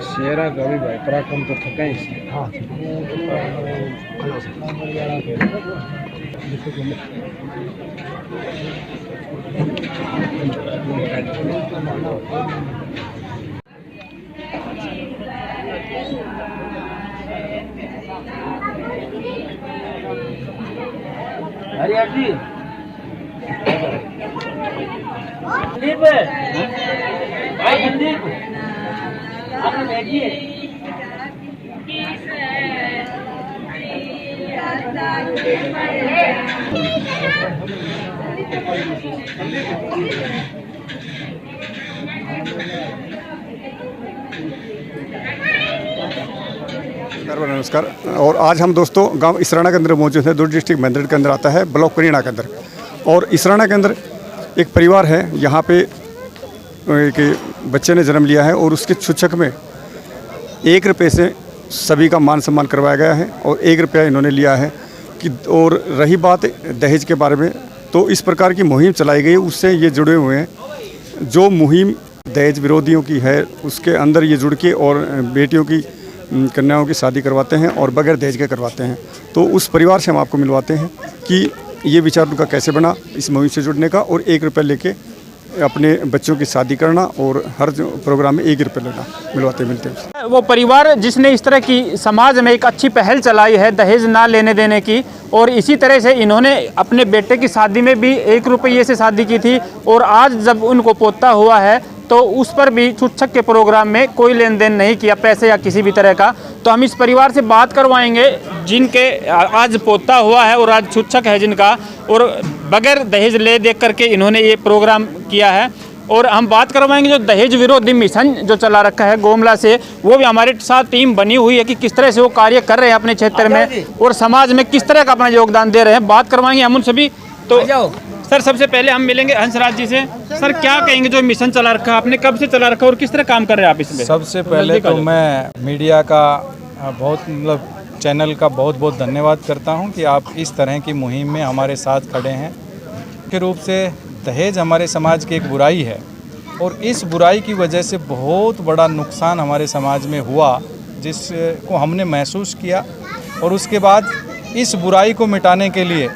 शेरा कभी भाई पराक्रम तो थका ही। हाँ हरिया जी नमस्कार। और आज हम दोस्तों गांव इसराना के अंदर मौजूद हैं। दुर्ग डिस्ट्रिक्ट मेंदड़ के अंदर आता है, ब्लॉक करीना के अंदर। और इसराना के अंदर एक परिवार है, यहाँ पे एक बच्चे ने जन्म लिया है और उसके सूचक में 1 रुपये से सभी का मान सम्मान करवाया गया है और 1 रुपया इन्होंने लिया है कि। और रही बात दहेज के बारे में, तो इस प्रकार की मुहिम चलाई गई, उससे ये जुड़े हुए हैं। जो मुहिम दहेज विरोधियों की है उसके अंदर ये जुड़ के और बेटियों की कन्याओं की शादी करवाते हैं और बगैर दहेज के करवाते हैं। तो उस परिवार से हम आपको मिलवाते हैं कि ये विचार उनका कैसे बना इस मुहिम से जुड़ने का, और 1 रुपये लेके अपने बच्चों की शादी करना और हर प्रोग्राम में 1 रुपये लेना। मिलते हैं वो परिवार जिसने इस तरह की समाज में एक अच्छी पहल चलाई है दहेज ना लेने देने की। और इसी तरह से इन्होंने अपने बेटे की शादी में भी 1 रुपये से शादी की थी, और आज जब उनको पोता हुआ है तो उस पर भी छूछक के प्रोग्राम में कोई लेन देन नहीं किया, पैसे या किसी भी तरह का। तो हम इस परिवार से बात करवाएंगे जिनके आज पोता हुआ है और आज छूछक है जिनका, और बगैर दहेज ले देख करके इन्होंने ये प्रोग्राम किया है। और हम बात करवाएंगे जो दहेज विरोधी मिशन जो चला रखा है गोमला से, वो भी हमारे साथ टीम बनी हुई है कि किस तरह से वो कार्य कर रहे हैं अपने क्षेत्र में और समाज में किस तरह का अपना योगदान दे रहे हैं। बात करवाएंगे हम उनसे भी। तो सर, सबसे पहले हम मिलेंगे हंसराज जी से। सर, क्या कहेंगे जो मिशन चला रखा है आपने, कब से चला रखा है और किस तरह काम कर रहे हैं आप इसमें? सबसे पहले तो मैं मीडिया का बहुत चैनल का बहुत बहुत धन्यवाद करता हूं कि आप इस तरह की मुहिम में हमारे साथ खड़े हैं। मुख्य रूप से दहेज हमारे समाज की एक बुराई है और इस बुराई की वजह से बहुत बड़ा नुकसान हमारे समाज में हुआ, जिसको हमने महसूस किया और उसके बाद इस बुराई को मिटाने के लिए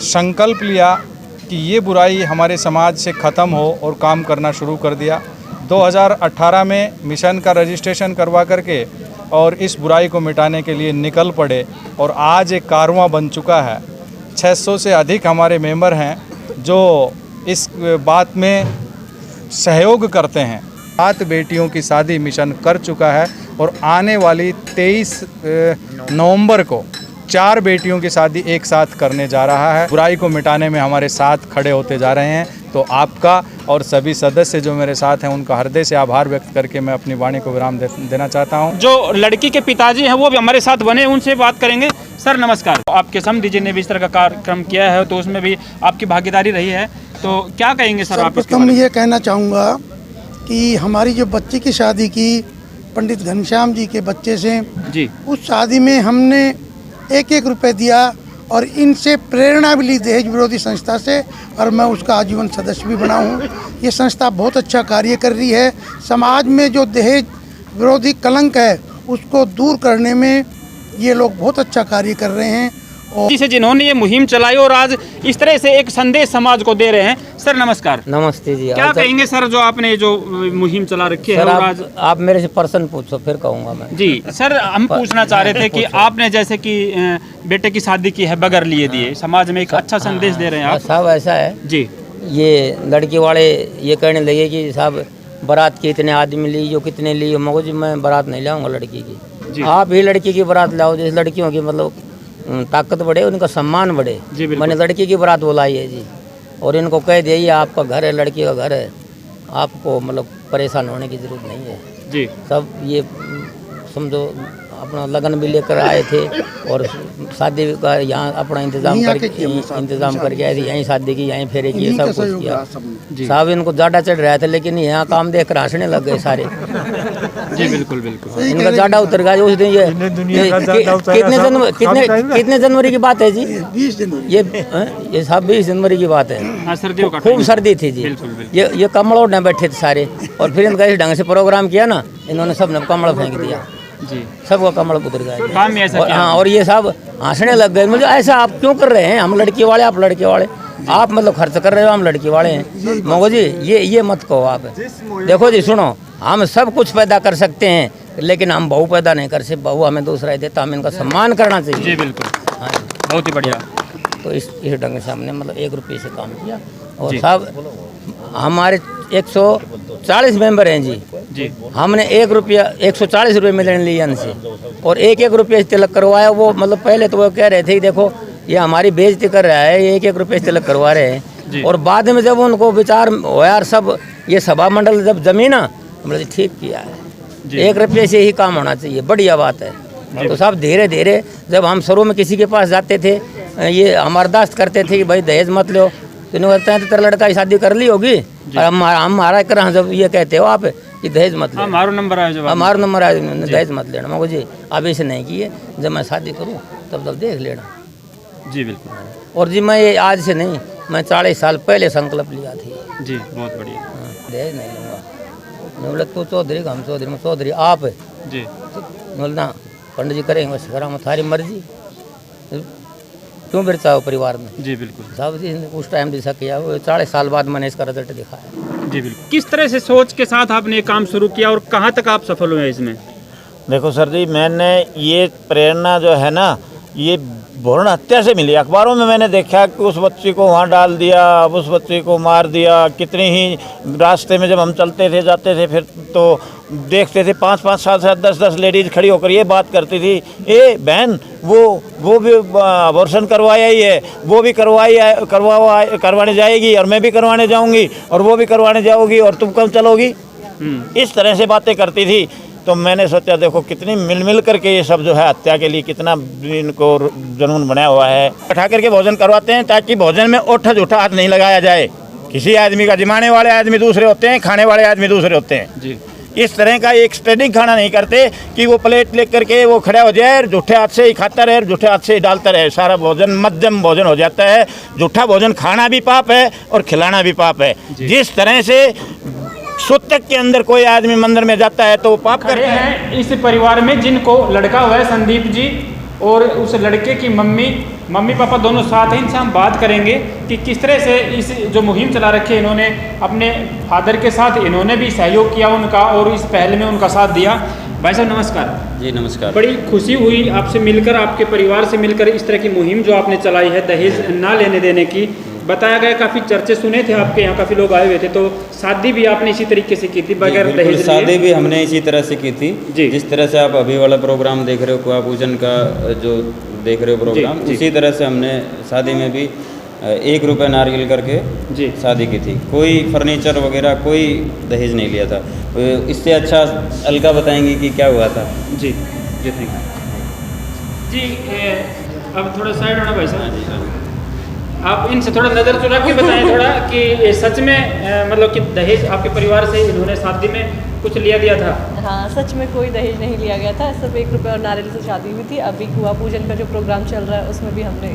संकल्प लिया कि ये बुराई हमारे समाज से ख़त्म हो और काम करना शुरू कर दिया। 2018 में मिशन का रजिस्ट्रेशन करवा करके और इस बुराई को मिटाने के लिए निकल पड़े और आज एक कारवां बन चुका है। 600 से अधिक हमारे मेंबर हैं जो इस बात में सहयोग करते हैं। 7 बेटियों की शादी मिशन कर चुका है और आने वाली 23 नवंबर को 4 बेटियों की शादी एक साथ करने जा रहा है। बुराई को मिटाने में हमारे साथ खड़े होते जा रहे हैं। तो आपका और सभी सदस्य जो मेरे साथ हैं उनका हृदय से आभार व्यक्त करके मैं अपनी वाणी को विराम देना चाहता हूं। जो लड़की के पिताजी हैं वो भी हमारे साथ बने, उनसे बात करेंगे। सर नमस्कार। आपके समधी जी ने भी इस तरह का कार्यक्रम किया है तो उसमें भी आपकी भागीदारी रही है, तो क्या कहेंगे सर आप? मैं ये कहना चाहूँगा कि हमारी जो बच्ची की शादी की पंडित घनश्याम जी के बच्चे से जी, उस शादी में हमने 1-1 रुपये दिया और इनसे प्रेरणा भी ली दहेज विरोधी संस्था से, और मैं उसका आजीवन सदस्य भी बना हूँ। ये संस्था बहुत अच्छा कार्य कर रही है। समाज में जो दहेज विरोधी कलंक है उसको दूर करने में ये लोग बहुत अच्छा कार्य कर रहे हैं। और जिन्होंने ये मुहिम चलाई और आज इस तरह से एक संदेश समाज को दे रहे हैं। सर नमस्कार। नमस्ते जी। क्या कहेंगे सर जो आपने जो मुहिम चला रखी है? आज आप मेरे से प्रश्न पूछो फिर कहूँगा मैं। जी सर, हम पूछना चाह रहे थे कि आपने जैसे कि बेटे की शादी की है बगैर लिए दिए, समाज में एक अच्छा संदेश दे रहे हैं आप। साहब ऐसा है जी, ये लड़की वाले ये कहने लगे कि साहब बारात के इतने आदमी ली, जो कितने लिए, मगर जी मैं बारात नहीं लाऊंगा लड़की की। आप ही लड़की की बारात लाओ, जिस लड़कियों की मतलब ताकत बढ़े, उनका सम्मान बढ़े। मैंने लड़की की बारात बुलाई है जी। और इनको कह दिए ये आपका घर है, लड़की का घर है, आपको मतलब परेशान होने की ज़रूरत नहीं है जी। सब ये समझो अपना लगन भी लेकर आए थे और शादी का यहाँ अपना इंतजाम करके आए थे, यहीं शादी की, यहीं फेरे की, सब कुछ किया। साहब इनको ज़्यादा चढ़ रहा था, लेकिन यहाँ काम देख कर हंसने लग गए सारे। जी बिल्कुल बिल्कुल। इनका ज़्यादा उतर गया उस दिन। कितने जनवरी की बात है जी? 20 जनवरी। ये साहब 20 जनवरी की बात है। हाँ, सर्दियों का खूब सर्दी थी जी। बिल्कुल, बिल्कुल। ये कमल ओढ़ने बैठे थे सारे, और फिर इनका इस ढंग से प्रोग्राम किया ना, इन्होंने सबने कमल फेंक दिया जी। सबका कमल उतर गया। काम में ऐसा क्या? हाँ, और ये सब हंसने लग गए मुझे, ऐसा आप क्यों कर रहे हैं? हम लड़की वाले, आप लड़के वाले, आप मतलब खर्च कर रहे हो, हम लड़की वाले हैं। मगो जी ये मत कहो आप। देखो जी सुनो, हम सब कुछ पैदा कर सकते हैं, लेकिन हम बहू पैदा नहीं कर सकते। बहू हमें दूसरा ही देता, हमें इनका सम्मान करना चाहिए। जी बिल्कुल। हाँ, बहुत ही बढ़िया। तो इस ढंग से हमने मतलब 1 रुपये से काम किया। और साहब हमारे 140 मेंबर हैं जी। हमने 1 रुपया 140 रुपये मिलने लिए इनसे, और 1-1 रुपये से तिलक करवाया। वो मतलब पहले तो वो कह रहे थे देखो ये हमारी बेइज्जती कर रहा है, 1-1 रुपये से तिलक करवा रहे हैं। और बाद में जब उनको विचार हो यार सब ये सभा मंडल जब जमी ना, मतलब ठीक किया है, 1 रुपये से ही काम होना चाहिए, बढ़िया बात है। तो सब धीरे धीरे जब हम शुरू में किसी के पास जाते थे, ये हम अरदाश्त करते थे कि भाई दहेज मत लो, तो इन्होंने कहते हैं तो तेरा लड़का की शादी कर ली होगी, और हम हमारा कर जब ये कहते हो आप कि दहेज मत लो, हमारा नंबर आया जब हमारा नंबर आया, दहेज मत लेना। मैं जी अब ऐसे नहीं किए, जब मैं शादी करूँ तब देख लेना। जी बिल्कुल। और जी मैं ये आज से नहीं, मैं 40 साल पहले संकल्प लिया थी जी, बहुत बढ़िया। दहेज नहीं लूँगा। मैं बोला तू चौधरी, हम चौधरी, मैं चौधरी आप जी। बोलना पंडित जी करेंगे, बस करा, थारी मर्जी, क्यों बिरचा हो परिवार में। जी बिल्कुल। साहब जी उस टाइम जैसा किया, वो 40 साल बाद मैंने इसका रिजल्ट दिखाया। जी बिल्कुल। किस तरह से सोच के साथ आपने ये काम शुरू किया और कहाँ तक आप सफल हुए इसमें? देखो सर जी, मैंने ये प्रेरणा जो है ना, ये भ्रूण हत्या से मिली। अखबारों में मैंने देखा कि उस बच्ची को वहाँ डाल दिया, अब उस बच्ची को मार दिया। कितनी ही रास्ते में जब हम चलते थे जाते थे, फिर तो देखते थे 5-5 साल से 10-10 लेडीज़ खड़ी होकर ये बात करती थी, ए बहन वो भी अबॉर्शन करवाया ही है, वो भी करवाने जाएगी, और मैं भी करवाने जाऊंगी, और वो भी करवाने जाओगी, और तुम कब चलोगी। इस तरह से बातें करती थी। तो मैंने सोचा देखो कितनी मिल करके ये सब जो है हत्या के लिए कितना इनको जुनून बनाया हुआ है। बैठा करके भोजन करवाते हैं ताकि भोजन में ओठा झूठा हाथ नहीं लगाया जाए। किसी आदमी का जिमाने वाले आदमी दूसरे होते हैं, खाने वाले आदमी दूसरे होते हैं जी। इस तरह का एक स्टैंडिंग खाना नहीं करते कि वो प्लेट ले करके वो खड़ा हो जाए, झूठे हाथ से ही खाता रहे, झूठे हाथ से ही डालता रहे। सारा भोजन मध्यम भोजन हो जाता है। झूठा भोजन खाना भी पाप है और खिलाना भी पाप है। जिस तरह से सूतक के अंदर कोई आदमी मंदिर में जाता है तो वो पाप करता है। इस परिवार में जिनको लड़का हुआ है संदीप जी, और उस लड़के की मम्मी पापा दोनों साथ हैं। इनसे हम बात करेंगे कि किस तरह से इस जो मुहिम चला रखी है इन्होंने अपने फादर के साथ, इन्होंने भी सहयोग किया उनका और इस पहल में उनका साथ दिया। भाई साहब नमस्कार। जी नमस्कार। बड़ी खुशी हुई आपसे मिलकर, आपके परिवार से मिलकर, इस तरह की मुहिम जो आपने चलाई है दहेज ना लेने देने की। बताया गया काफ़ी चर्चे सुने थे आपके यहाँ, काफ़ी लोग आए हुए थे, तो शादी भी आपने इसी तरीके से की थी बगैर दहेज लिए? शादी भी हमने इसी तरह से की थी जी। जिस तरह से आप अभी वाला प्रोग्राम देख रहे हो, कुआ पूजन का जो देख रहे हो प्रोग्राम, जी। उसी तरह से हमने शादी में भी 1 रुपये नारियल करके जी शादी की थी। कोई फर्नीचर वगैरह कोई दहेज नहीं लिया था। इससे अच्छा अलका बताएंगी कि क्या हुआ था। जी जी थैंक यू जी। अब थोड़ा साइड होना भाई साहब, आप इनसे थोड़ा नज़र चुरा के बताएं थोड़ा कि सच में मतलब कि दहेज आपके परिवार से इन्होंने शादी में कुछ लिया दिया था? हाँ, सच में कोई दहेज नहीं लिया गया था। सिर्फ 1 रुपये और नारियल से शादी हुई थी। अभी कुआ पूजन का जो प्रोग्राम चल रहा है उसमें भी हमने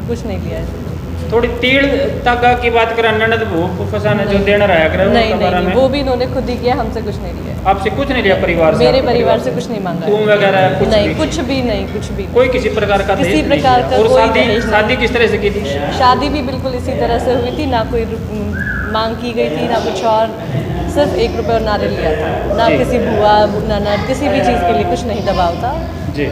कुछ नहीं लिया है। थोड़ी तीड़ तक की बात करें, ननद वो फसाना जो देना रहा है नहीं, वो भी इन्होंने खुद ही किया, हमसे कुछ नहीं लिया। आपसे कुछ नहीं लिया परिवार से? मेरे परिवार से कुछ नहीं मांगा। थूम वगैरह कुछ नहीं, कुछ भी नहीं, कुछ भी कोई किसी प्रकार का किसी प्रकार का और कोई दहेज नहीं। शादी किस तरह से की थी? शादी भी बिल्कुल इसी तरह से हुई थी, ना कोई मांग की गई थी, ना कुछ और। सिर्फ 1 रुपये और नारियल लिया था, ना किसी बुआ ननद किसी भी चीज़ के लिए कुछ नहीं दबाव था जी,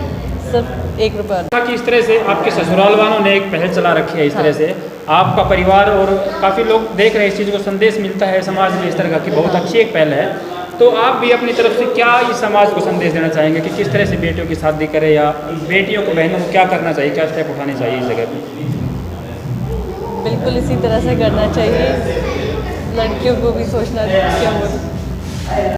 सिर्फ 1 रुपये। कि इस तरह से आपके ससुराल वालों ने एक पहल चला रखी है इस तरह से आपका परिवार और काफ़ी लोग देख रहे हैं, इस चीज़ को संदेश मिलता है समाज में इस तरह की बहुत अच्छी एक पहल है। तो आप भी अपनी तरफ से क्या इस समाज को संदेश देना चाहेंगे कि किस तरह से बेटियों की शादी करें या बेटियों को बहनों को क्या करना चाहिए, क्या स्टेप उठाने चाहिए इस जगह पर? बिल्कुल इसी तरह से करना चाहिए, लड़कियों को भी सोचना चाहिए।